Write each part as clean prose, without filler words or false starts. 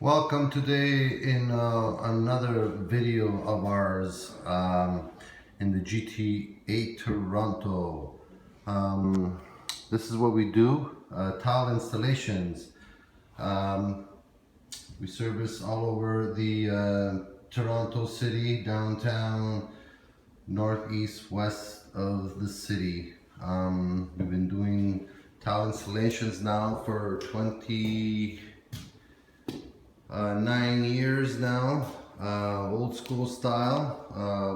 Welcome today in another video of ours in the GTA Toronto. This is what we do, tile installations. We service all over the Toronto city, downtown, northeast, west of the city. We've been doing tile installations now for 9 years now, old school style.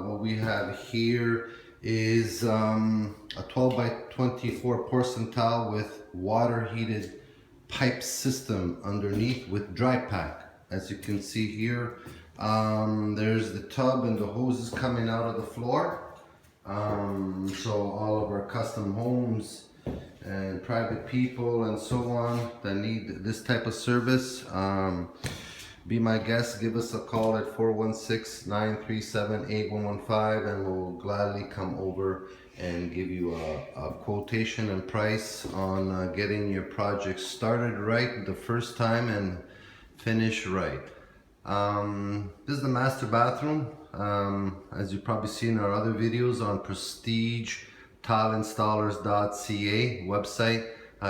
What we have here is a 12 by 24 porcelain tile with water heated pipe system underneath with dry pack. As you can see here, there's the tub and the hoses coming out of the floor. So all of our custom homes and private people and so on that need this type of service, be my guest. Give us a call at 416-937-8115 and we'll gladly come over and give you a quotation and price on getting your project started right the first time and finish right. This is the master bathroom. As you've probably seen our other videos on precisionmarbleandtile.ca website.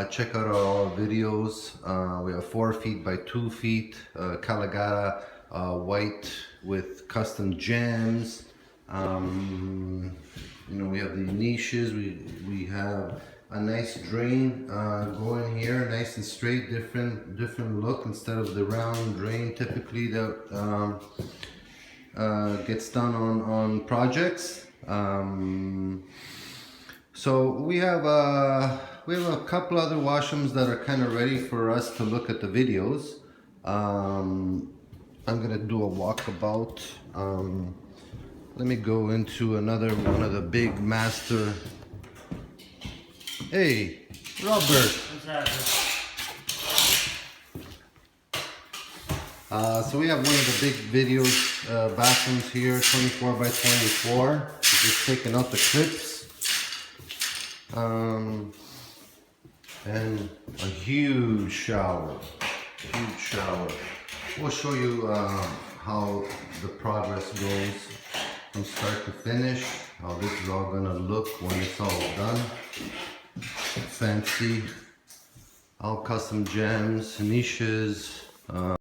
Check out our videos. We have 4 feet by 2 feet, Caligata white with custom gems. We have the niches. We have a nice drain going here, nice and straight, different look instead of the round drain typically that gets done on projects. So we have a couple other washrooms that are kind of ready for us to look at the videos. I'm gonna do a walkabout. Let me go into another one of the big master. Hey, Robert. What's happening? So we have one of the big videos bathrooms here, 24 by 24. Just taking out the clips. And a huge shower. We'll show you how the progress goes from start to finish, how this is all gonna look when it's all done. Fancy, all custom gems, niches.